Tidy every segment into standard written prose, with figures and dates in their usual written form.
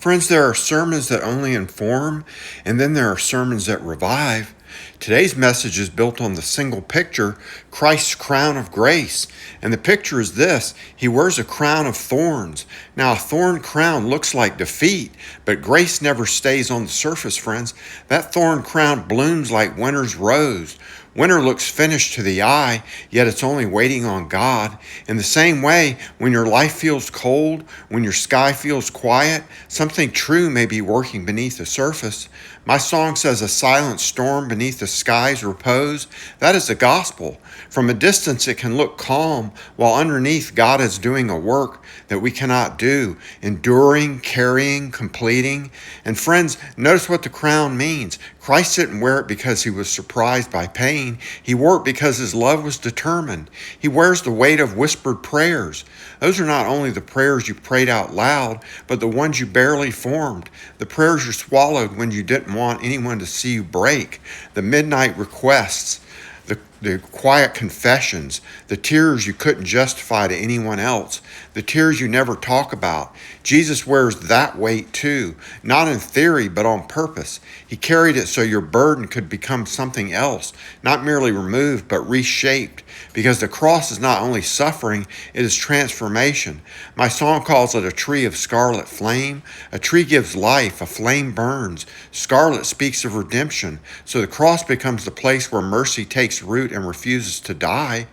Friends, there are sermons that only inform, and then there are sermons that revive. Today's message is built on the single picture, Christ's crown of grace. And the picture is this: He wears a crown of thorns. Now, a thorn crown looks like defeat, but grace never stays on the surface, friends. That thorn crown blooms like winter's rose. Winter looks finished to the eye, yet it's only waiting on God. In the same way, when your life feels cold, when your sky feels quiet, something true may be working beneath the surface. My song says, "A silent storm beneath the sky's repose." That is the gospel. From a distance, it can look calm, while underneath, God is doing a work that we cannot do, enduring, carrying, completing. And friends, notice what the crown means. Christ didn't wear it because he was surprised by pain. He wore it because his love was determined. He wears the weight of whispered prayers. Those are not only the prayers you prayed out loud, but the ones you barely formed, the prayers you swallowed when you didn't want anyone to see you break, the midnight requests, the quiet confessions, the tears you couldn't justify to anyone else, the tears you never talk about. Jesus wears that weight too, not in theory, but on purpose. He carried it so your burden could become something else, not merely removed, but reshaped. Because the cross is not only suffering, it is transformation. My song calls it a tree of scarlet flame. A tree gives life, a flame burns. Scarlet speaks of redemption. So the cross becomes the place where mercy takes root and refuses to die.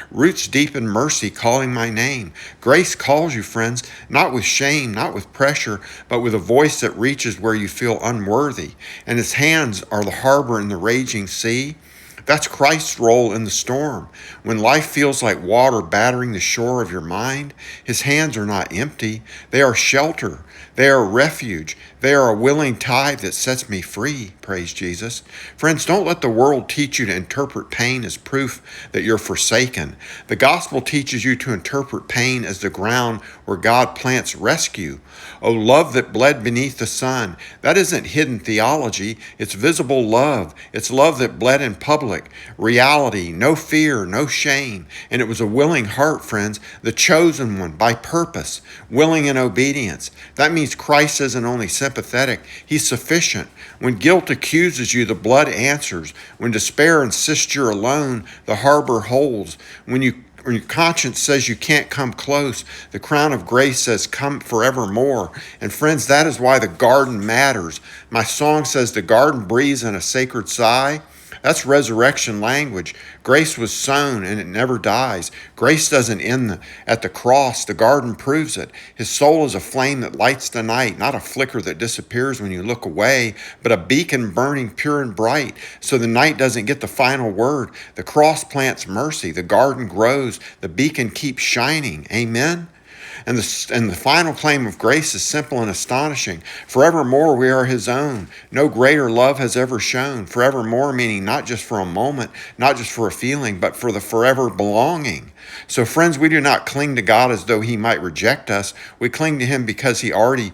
Roots deep in mercy calling my name. Grace calls you, friends, not with shame, not with pressure, but with a voice that reaches where you feel unworthy. And his hands are the harbor in the raging sea. That's Christ's role in the storm. When life feels like water battering the shore of your mind, his hands are not empty. They are shelter. They are refuge. They are a willing tide that sets me free, praise Jesus. Friends, don't let the world teach you to interpret pain as proof that you're forsaken. The gospel teaches you to interpret pain as the ground where God plants rescue. Oh, love that bled beneath the sun. That isn't hidden theology. It's visible love. It's love that bled in public. Reality, no fear, no shame. And it was a willing heart, friends, the chosen one by purpose, willing in obedience. That means Christ isn't only sympathetic, he's sufficient. When guilt accuses you, the blood answers. When despair insists you're alone, the harbor holds. When your conscience says you can't come close, the crown of grace says come forevermore. And friends, that is why the garden matters. My song says the garden breathes in a sacred sigh. That's resurrection language. Grace was sown and it never dies. Grace doesn't end at the cross. The garden proves it. His soul is a flame that lights the night, not a flicker that disappears when you look away, but a beacon burning pure and bright so the night doesn't get the final word. The cross plants mercy. The garden grows. The beacon keeps shining. Amen? And the final claim of grace is simple and astonishing. Forevermore we are his own. No greater love has ever shown. Forevermore meaning not just for a moment, not just for a feeling, but for the forever belonging. So friends, we do not cling to God as though he might reject us. We cling to him because he already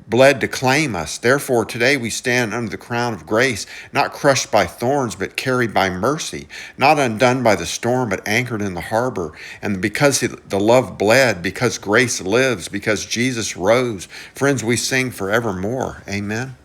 bled to claim us. Therefore, today we stand under the crown of grace, not crushed by thorns, but carried by mercy, not undone by the storm, but anchored in the harbor. And because the love bled, because grace lives, because Jesus rose, friends, we sing forevermore. Amen.